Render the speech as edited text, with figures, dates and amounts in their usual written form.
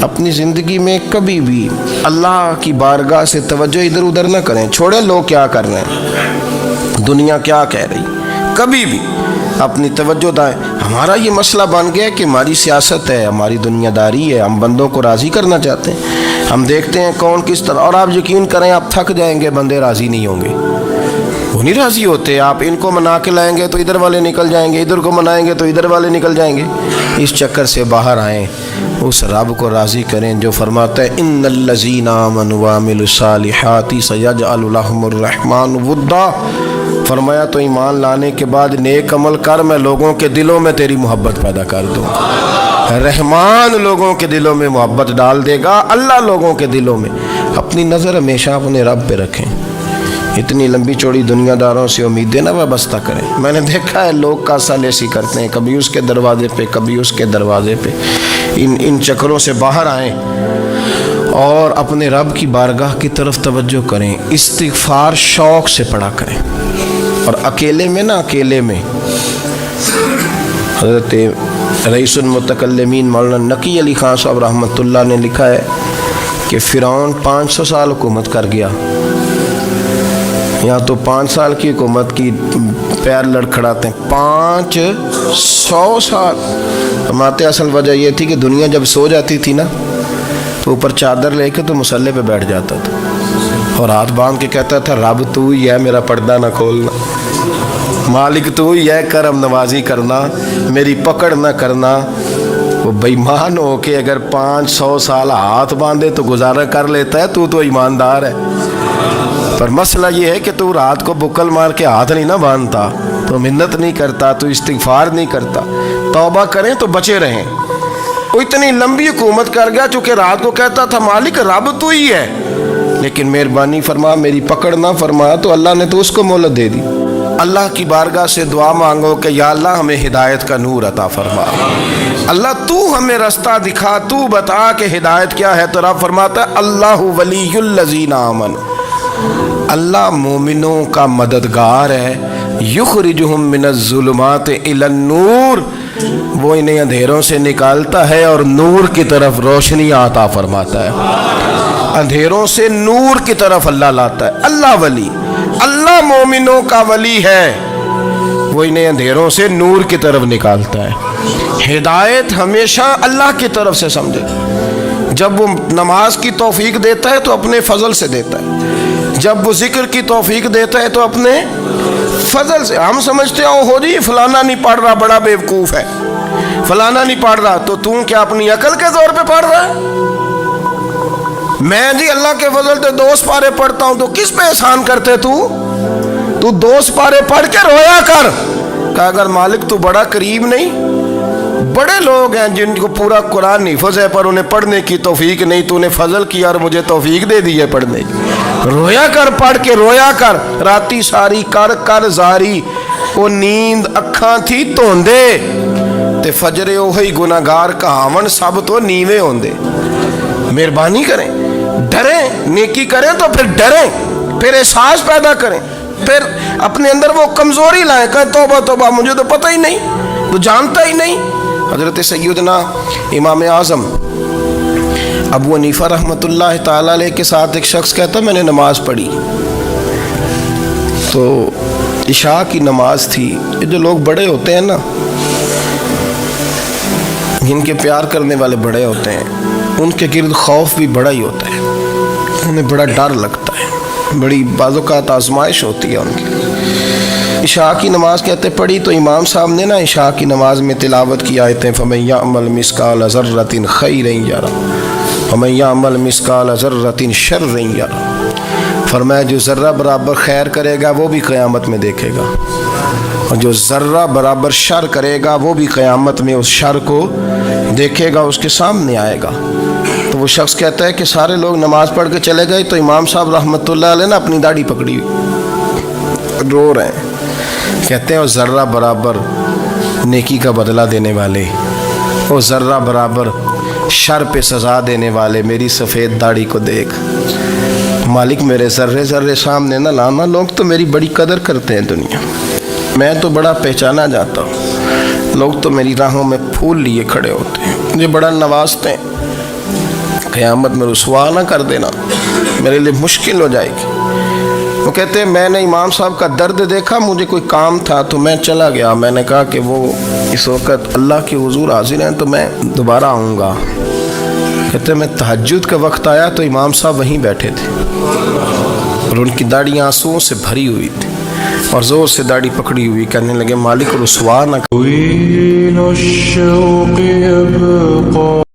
اپنی زندگی میں کبھی بھی اللہ کی بارگاہ سے توجہ ادھر ادھر نہ کریں، چھوڑیں لوگ کیا کر رہے ہیں، دنیا کیا کہہ رہی، کبھی بھی اپنی توجہ دائیں۔ ہمارا یہ مسئلہ بن گیا کہ ہماری سیاست ہے، ہماری دنیا داری ہے، ہم بندوں کو راضی کرنا چاہتے ہیں، ہم دیکھتے ہیں کون کس طرح، اور آپ یقین کریں آپ تھک جائیں گے، بندے راضی نہیں ہوں گے، وہ نہیں راضی ہوتے۔ آپ ان کو منا کے لائیں گے تو ادھر والے نکل جائیں گے، ادھر کو منائیں گے تو ادھر والے نکل جائیں گے۔ اس چکر سے باہر آئیں، اس رب کو راضی کریں جو فرماتا ہے ان الذین آمنوا وعملوا الصالحات سیجعل لهم الرحمن ودا۔ فرمایا تو ایمان لانے کے بعد نیک عمل کر، میں لوگوں کے دلوں میں تیری محبت پیدا کر دوں۔ رحمان لوگوں کے دلوں میں محبت ڈال دے گا، اللہ لوگوں کے دلوں میں۔ اپنی نظر ہمیشہ اپنے رب پہ رکھیں، اتنی لمبی چوڑی دنیا داروں سے امیدیں نہ وابستہ کریں۔ میں نے دیکھا ہے لوگ کا سالیسی کرتے ہیں، کبھی اس کے دروازے پہ کبھی اس کے دروازے پہ۔ ان چکروں سے باہر آئیں اور اپنے رب کی بارگاہ کی طرف توجہ کریں۔ استغفار شوق سے پڑھا کریں، اور اکیلے میں نا، اکیلے میں حضرت رئیس المتکلمین مولانا نقی علی خان صاحب رحمۃ اللہ نے لکھا ہے کہ فرعون 500 سال حکومت کر گیا، یا تو 5 سال کی حکومت کی پیر لڑکھڑاتے ہیں، 500 سال۔ فرماتے اصل وجہ یہ تھی کہ دنیا جب سو جاتی تھی نا تو اوپر چادر لے کے تو مصلے پہ بیٹھ جاتا تھا، اور ہاتھ باندھ کے کہتا تھا رب تو ہی ہے، میرا پردہ نہ کھولنا، مالک تو ہی ہے، کرم نوازی کرنا، میری پکڑ نہ کرنا۔ وہ بےمان ہو کے اگر 500 سال ہاتھ باندھے تو گزارا کر لیتا ہے، تو ایماندار ہے۔ پر مسئلہ یہ ہے کہ تو رات کو بکل مار کے ہاتھ نہیں نہ باندھتا، تو منت نہیں کرتا، تو استغفار نہیں کرتا۔ توبہ کریں تو بچے رہیں۔ وہ اتنی لمبی حکومت کر گیا چونکہ رات کو کہتا تھا مالک رب تو ہی ہے، لیکن مہربانی فرما میری پکڑ نہ فرمایا، تو اللہ نے تو اس کو مہلت دے دی۔ اللہ کی بارگاہ سے دعا مانگو کہ یا اللہ ہمیں ہدایت کا نور عطا فرما، اللہ تو ہمیں رستہ دکھا، تو بتا کہ ہدایت کیا ہے۔ تو رب فرماتا ہے اللہ ولی الذین آمنوا، اللہ مومنوں کا مددگار ہے، یخرجہم من الظلمات الی النور، وہ انہیں اندھیروں سے نکالتا ہے اور نور کی طرف روشنی عطا فرماتا ہے۔ اندھیروں سے نور کی طرف اللہ لاتا ہے۔ اللہ ولی، اللہ مومنوں کا ولی ہے، وہ انہیں اندھیروں سے نور کی طرف نکالتا ہے۔ ہدایت ہمیشہ اللہ کی طرف سے سمجھے۔ جب وہ نماز کی توفیق دیتا ہے تو اپنے فضل سے دیتا ہے، جب وہ ذکر کی توفیق دیتا ہے تو اپنے فضل سے۔ ہم سمجھتے ہیں ہو جی فلانا نہیں پڑھ رہا بڑا بیوقوف ہے، فلانا نہیں پڑھ رہا، تو کیا اپنی عقل کے زور پہ پڑھ رہا ہے؟ میں جی اللہ کے فضل سے 2 پارے پڑھتا ہوں، تو کس پہ احسان کرتے تو 2 پارے پڑھ کے رویا کر کہ اگر مالک تو بڑا قریب نہیں۔ بڑے لوگ ہیں جن کو پورا قرآن حفظ ہے پر انہیں پڑھنے کی توفیق نہیں، تو انہیں فضل کیا اور مجھے توفیق دے دی ہے پڑھنے کی۔ رویا کر، پڑھ کے رویا کر، راتی ساری کر زاری، وہ نیند اکھاں تھی توندے تے فجرے اوہی گناہگار کہاون سب تو نیوے ہوندے۔ مہربانی کریں، ڈریں، نیکی کریں تو پھر ڈریں، پھر احساس پیدا کریں، پھر اپنے اندر وہ کمزوری لائیں کہ توبہ توبہ مجھے تو پتہ ہی نہیں، تو جانتا ہی نہیں۔ حضرت سیدنا امام اعظم ابو حنیفہ رحمۃ اللہ تعالیٰ علیہ کے ساتھ ایک شخص کہتا میں نے نماز پڑھی، تو عشاء کی نماز تھی۔ یہ جو لوگ بڑے ہوتے ہیں نا، جن کے پیار کرنے والے بڑے ہوتے ہیں، ان کے گرد خوف بھی بڑا ہی ہوتا ہے، انہیں بڑا ڈر لگتا ہے، بڑی بعض اوقات آزمائش ہوتی ہے ان کی۔ عشاء کی نماز کہتے پڑھی، تو امام صاحب نے نا عشاء کی نماز میں تلاوت کی آیتیں فَمَن يَعْمَلْ مِثْقَالَ ذَرَّةٍ خَيْرًا يَرَهُ وَمَن يَعْمَلْ مِثْقَالَ ذَرَّةٍ شَرًّا يَرَهُ۔ فرمایا جو ذرہ برابر خیر کرے گا وہ بھی قیامت میں دیکھے گا، اور جو ذرہ برابر شر کرے گا وہ بھی قیامت میں اس شر کو دیکھے گا، اس کے سامنے آئے گا۔ تو وہ شخص کہتا ہے کہ سارے لوگ نماز پڑھ کے چلے گئے، تو امام صاحب رحمۃ اللہ علیہ نے اپنی داڑھی پکڑی، رو رہے ہیں، کہتے ہیں وہ ذرہ برابر نیکی کا بدلہ دینے والے، وہ ذرہ برابر شر پہ سزا دینے والے، میری سفید داڑھی کو دیکھ مالک، میرے ذرے ذرے سامنے نہ لانا، لوگ تو میری بڑی قدر کرتے ہیں دنیا، میں تو بڑا پہچانا جاتا ہوں، لوگ تو میری راہوں میں پھول لیے کھڑے ہوتے ہیں، مجھے بڑا نوازتے ہیں، قیامت میں رسوا نہ کر دینا، میرے لیے مشکل ہو جائے گی۔ وہ کہتے ہیں میں نے امام صاحب کا درد دیکھا، مجھے کوئی کام تھا تو میں چلا گیا، میں نے کہا کہ وہ اس وقت اللہ کے حضور حاضر ہیں تو میں دوبارہ آؤں گا۔ کہتے ہیں میں تہجد کا وقت آیا تو امام صاحب وہیں بیٹھے تھے اور ان کی داڑھی آنسوؤں سے بھری ہوئی تھی اور زور سے داڑھی پکڑی ہوئی، کہنے لگے مالک رسوا نہ